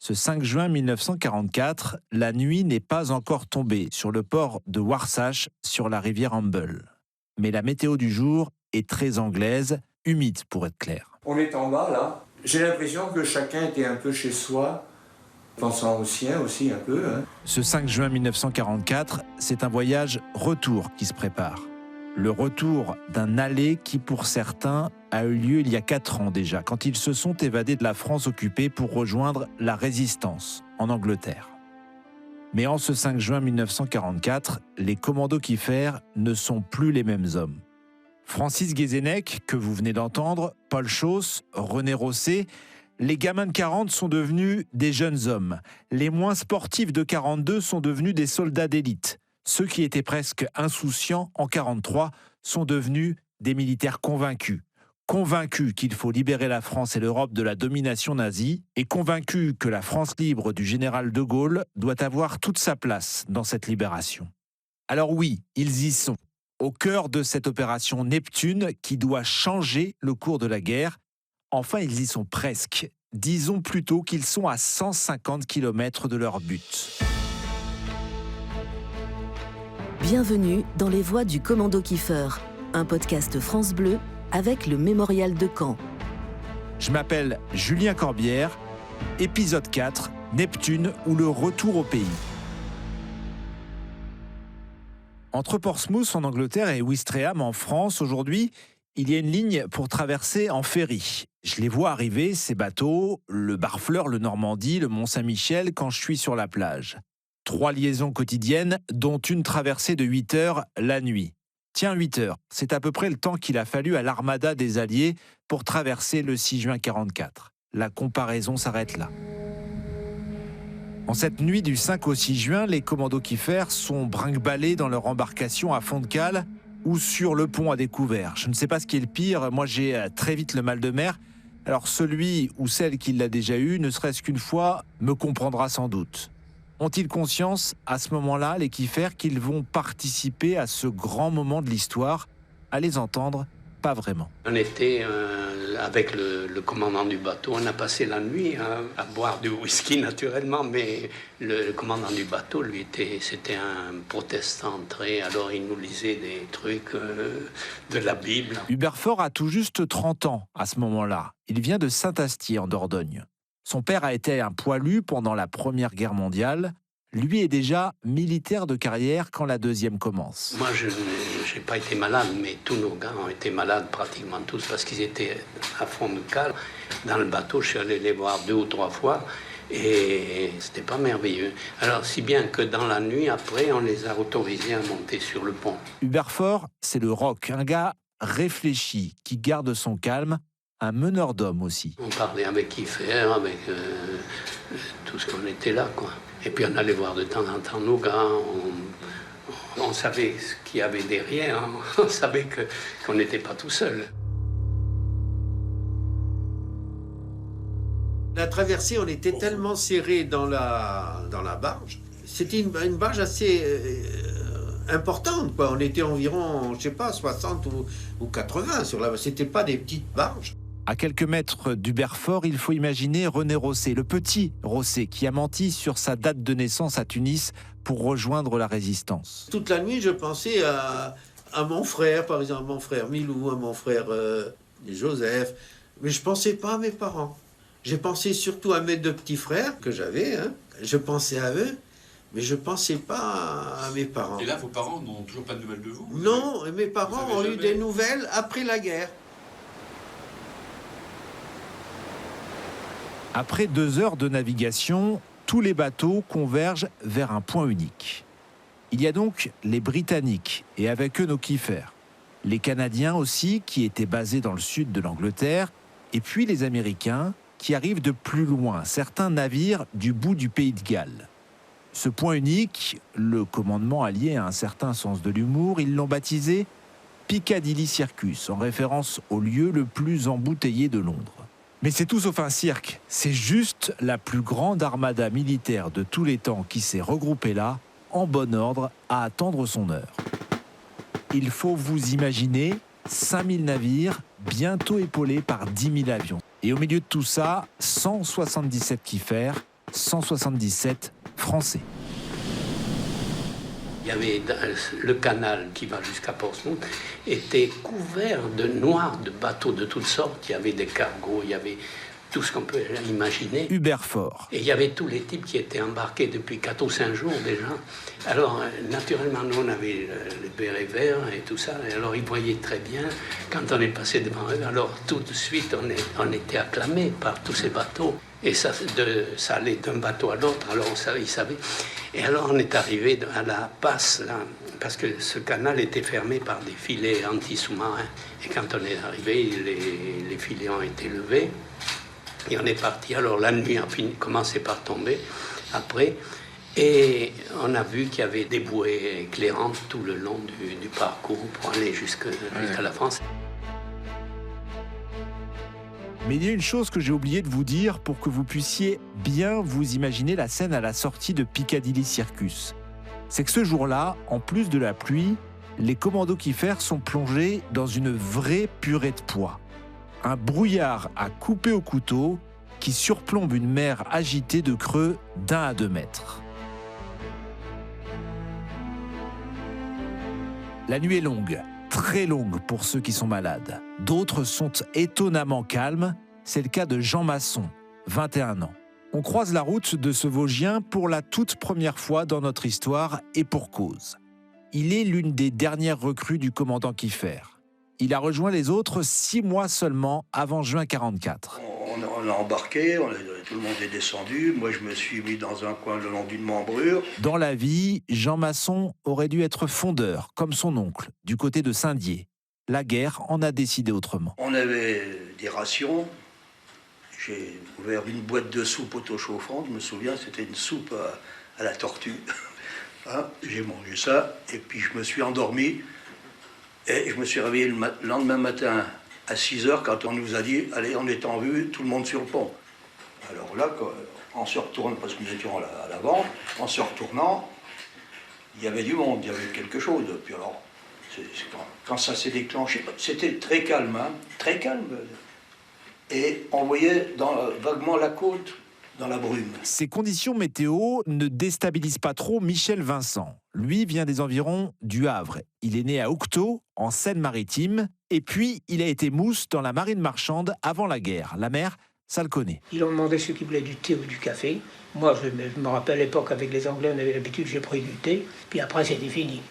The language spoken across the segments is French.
Ce 5 juin 1944, la nuit n'est pas encore tombée sur le port de Warsash sur la rivière Humble. Mais la météo du jour est très anglaise, humide pour être clair. On est en bas là. J'ai l'impression que chacun était un peu chez soi, pensant au sien aussi un peu. Ce 5 juin 1944, c'est un voyage retour qui se prépare. Le retour d'un aller qui, pour certains, a eu lieu il y a 4 ans déjà, quand ils se sont évadés de la France occupée pour rejoindre la Résistance en Angleterre. Mais en ce 5 juin 1944, les commandos Kieffer ne sont plus les mêmes hommes. Francis Guézenec, que vous venez d'entendre, Paul Chausse, René Rosset, les gamins de 40 sont devenus des jeunes hommes. Les moins sportifs de 42 sont devenus des soldats d'élite. Ceux qui étaient presque insouciants en 43 sont devenus des militaires convaincus. Convaincus qu'il faut libérer la France et l'Europe de la domination nazie et convaincus que la France libre du général de Gaulle doit avoir toute sa place dans cette libération. Alors oui, ils y sont, au cœur de cette opération Neptune qui doit changer le cours de la guerre. Enfin, ils y sont presque. Disons plutôt qu'ils sont à 150 km de leur but. Bienvenue dans les voix du Commando Kieffer, un podcast France Bleu avec le Mémorial de Caen. Je m'appelle Julien Corbière, épisode 4, Neptune ou le retour au pays. Entre Portsmouth en Angleterre et Ouistreham en France, aujourd'hui, il y a une ligne pour traverser en ferry. Je les vois arriver, ces bateaux, le Barfleur, le Normandie, le Mont-Saint-Michel, quand je suis sur la plage. 3 liaisons quotidiennes, dont une traversée de 8 heures la nuit. Tiens, 8 heures, c'est à peu près le temps qu'il a fallu à l'armada des Alliés pour traverser le 6 juin 1944. La comparaison s'arrête là. En cette nuit du 5 au 6 juin, les commandos Kieffer sont brinque-ballés dans leur embarcation à fond de cale ou sur le pont à découvert. Je ne sais pas ce qui est le pire, moi j'ai très vite le mal de mer. Alors celui ou celle qui l'a déjà eu, ne serait-ce qu'une fois, me comprendra sans doute. Ont-ils conscience, à ce moment-là, les Kieffer, qu'ils vont participer à ce grand moment de l'histoire? À les entendre, pas vraiment. On était avec le commandant du bateau, on a passé la nuit à boire du whisky naturellement, mais le commandant du bateau, lui, c'était un protestant alors il nous lisait des trucs de la Bible. Hubert Faure a tout juste 30 ans à ce moment-là. Il vient de Saint-Astier en Dordogne. Son père a été un poilu pendant la Première Guerre mondiale. Lui est déjà militaire de carrière quand la deuxième commence. Moi, je n'ai pas été malade, mais tous nos gars ont été malades, pratiquement tous, parce qu'ils étaient à fond de cale. Dans le bateau, je suis allé les voir 2 ou 3 fois, et c'était pas merveilleux. Alors, si bien que dans la nuit, après, on les a autorisés à monter sur le pont. Hubert Faure, c'est le rock, un gars réfléchi, qui garde son calme, un meneur d'hommes aussi. On parlait avec Kieffer, avec tout ce qu'on était là, quoi. Et puis on allait voir de temps en temps nos gars, on savait ce qu'il y avait derrière, on savait qu'on n'était pas tout seul. La traversée, on était tellement serrés dans la barge. C'était une barge assez importante, quoi. On était environ, je sais pas, 60 ou 80 sur la. C'était pas des petites barges. À quelques mètres d'Hubert Faure, il faut imaginer René Rosset, le petit Rosset, qui a menti sur sa date de naissance à Tunis pour rejoindre la Résistance. Toute la nuit, je pensais à mon frère, par exemple, mon frère Milou, à mon frère Joseph, mais je pensais pas à mes parents. J'ai pensé surtout à mes 2 petits frères que j'avais, je pensais à eux, mais je pensais pas à mes parents. Et là, vos parents n'ont toujours pas de nouvelles de vous? Non, mes parents ont eu des nouvelles après la guerre. Après 2 heures de navigation, tous les bateaux convergent vers un point unique. Il y a donc les Britanniques et avec eux nos Kieffer, les Canadiens aussi qui étaient basés dans le sud de l'Angleterre, et puis les Américains qui arrivent de plus loin, certains navires du bout du pays de Galles. Ce point unique, le commandement allié a un certain sens de l'humour, ils l'ont baptisé Piccadilly Circus, en référence au lieu le plus embouteillé de Londres. Mais c'est tout sauf un cirque, c'est juste la plus grande armada militaire de tous les temps qui s'est regroupée là, en bon ordre, à attendre son heure. Il faut vous imaginer 5000 navires, bientôt épaulés par 10 000 avions. Et au milieu de tout ça, 177 Kieffer, 177 Français. Il y avait le canal qui va jusqu'à Portsmouth était couvert de noirs, de bateaux de toutes sortes. Il y avait des cargos, il y avait tout ce qu'on peut imaginer. Hubert Faure. Et il y avait tous les types qui étaient embarqués depuis 4 ou 5 jours déjà. Alors, naturellement, nous, on avait les bérets verts et tout ça. Et alors, ils voyaient très bien quand on est passé devant eux. Alors, tout de suite, on était acclamés par tous ces bateaux. Et ça allait d'un bateau à l'autre. Alors, ils savaient. Et alors, on est arrivé à la passe, là, parce que ce canal était fermé par des filets anti-sous-marins. Et quand on est arrivé, les filets ont été levés. Et on est parti. Alors la nuit a commencé par tomber après. Et on a vu qu'il y avait des bouées éclairantes tout le long du parcours pour aller jusqu'à la France. Mais il y a une chose que j'ai oublié de vous dire pour que vous puissiez bien vous imaginer la scène à la sortie de Piccadilly Circus. C'est que ce jour-là, en plus de la pluie, les commandos Kieffer sont plongés dans une vraie purée de pois. Un brouillard à couper au couteau qui surplombe une mer agitée de creux d'1 à 2 mètres. La nuit est longue, très longue pour ceux qui sont malades. D'autres sont étonnamment calmes. C'est le cas de Jean Masson, 21 ans. On croise la route de ce Vosgien pour la toute première fois dans notre histoire et pour cause. Il est l'une des dernières recrues du commandant Kieffer. Il a rejoint les autres 6 mois seulement avant juin 1944. On a embarqué, tout le monde est descendu. Moi, je me suis mis dans un coin le long d'une membrure. Dans la vie, Jean Masson aurait dû être fondeur, comme son oncle, du côté de Saint-Dié. La guerre en a décidé autrement. On avait des rations. J'ai ouvert une boîte de soupe auto-chauffante. Je me souviens, c'était une soupe à la tortue. Hein, j'ai mangé ça et puis je me suis endormi. Et je me suis réveillé le lendemain matin à 6h quand on nous a dit « Allez, on est en vue, tout le monde sur le pont ». Alors là, on se retourne, parce que nous étions à l'avant, en se retournant, il y avait du monde, il y avait quelque chose. Puis alors, quand ça s'est déclenché, c'était très calme, hein, très calme. Et on voyait vaguement la côte dans la brume. Ces conditions météo ne déstabilisent pas trop Michel Vincent. Lui vient des environs du Havre. Il est né à Oucto, en Seine-Maritime. Et puis, il a été mousse dans la marine marchande avant la guerre. La mer, ça le connaît. Ils ont demandé ceux qui voulaient du thé ou du café. Moi, je me rappelle à l'époque, avec les Anglais, on avait l'habitude, j'ai pris du thé. Puis après, c'était fini.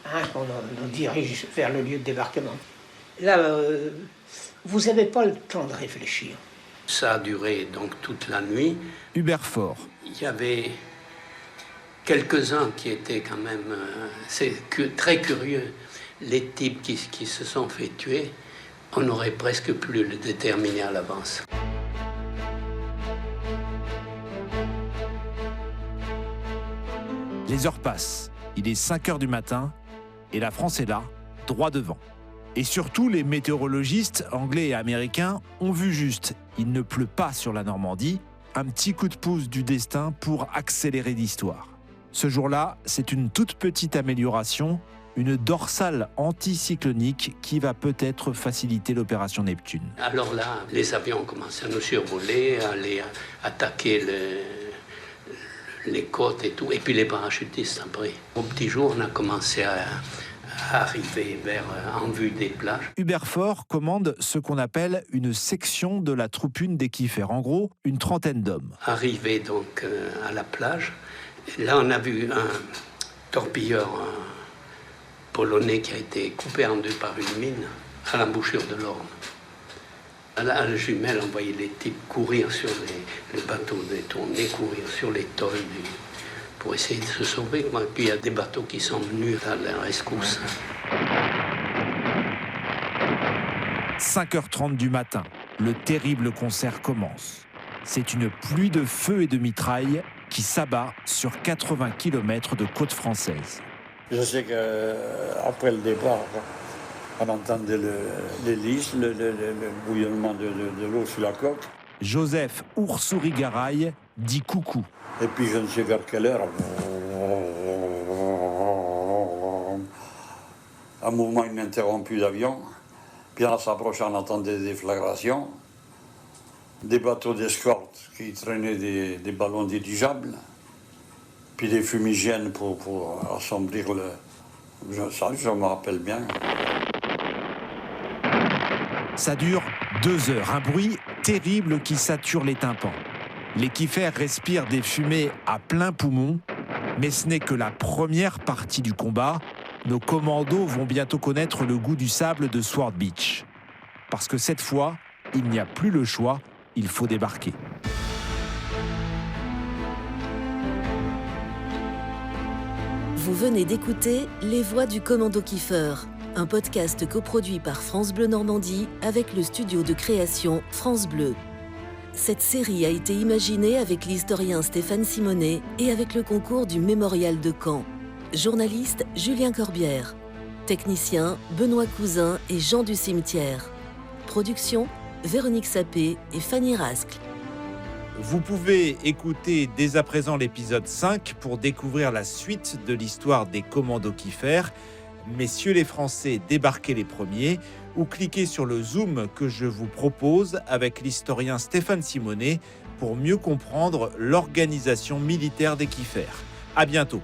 Hein, on dirige vers le lieu de débarquement. Là, vous n'avez pas le temps de réfléchir. Ça a duré donc toute la nuit. Hubert Faure. Il y avait quelques-uns qui étaient quand même très curieux. Les types qui se sont fait tuer, on aurait presque pu le déterminer à l'avance. Les heures passent. Il est 5h du matin et la France est là, droit devant. Et surtout, les météorologistes anglais et américains ont vu juste. Il ne pleut pas sur la Normandie. Un petit coup de pouce du destin pour accélérer l'histoire. Ce jour-là, c'est une toute petite amélioration, une dorsale anticyclonique qui va peut-être faciliter l'opération Neptune. Alors là, les avions ont commencé à nous survoler, à aller attaquer les côtes et tout. Et puis les parachutistes après. Au petit jour, on a commencé à arriver en vue des plages. Hubert Faure commande ce qu'on appelle une section de la troupune des Kieffer. En gros, une trentaine d'hommes. Arrivé donc à la plage, là on a vu un torpilleur polonais qui a été coupé en 2 par une mine à l'embouchure de l'Orne. À la jumelle, on voyait les types courir sur les bateaux détournés, courir sur les tôles pour essayer de se sauver. Puis il y a des bateaux qui sont venus à la rescousse. 5h30 du matin, le terrible concert commence. C'est une pluie de feu et de mitraille qui s'abat sur 80 km de côte française. Je sais qu'après le départ, on entendait l'hélice, le bouillonnement de l'eau sur la coque. Joseph Oursouri-Garaille dit coucou. Et puis je ne sais vers quelle heure, un mouvement ininterrompu d'avion. Puis en s'approchant, on entend des déflagrations. des bateaux d'escorte qui traînaient des ballons dirigeables, puis des fumigènes pour assombrir ça, je me rappelle bien. Ça dure 2 heures, un bruit terrible qui sature les tympans. Les kiffers respirent des fumées à plein poumon, mais ce n'est que la première partie du combat. Nos commandos vont bientôt connaître le goût du sable de Sword Beach. Parce que cette fois, il n'y a plus le choix, il faut débarquer. Vous venez d'écouter Les Voix du Commando Kiefer, un podcast coproduit par France Bleu Normandie avec le studio de création France Bleu. Cette série a été imaginée avec l'historien Stéphane Simonet et avec le concours du Mémorial de Caen. Journaliste Julien Corbière. Technicien Benoît Cousin et Jean du Cimetière. Production Véronique Sapé et Fanny Rascle. Vous pouvez écouter dès à présent l'épisode 5 pour découvrir la suite de l'histoire des commandos Kiefer. Messieurs les Français, débarquez les premiers, ou cliquez sur le zoom que je vous propose avec l'historien Stéphane Simonet pour mieux comprendre l'organisation militaire des Kiefers. À bientôt.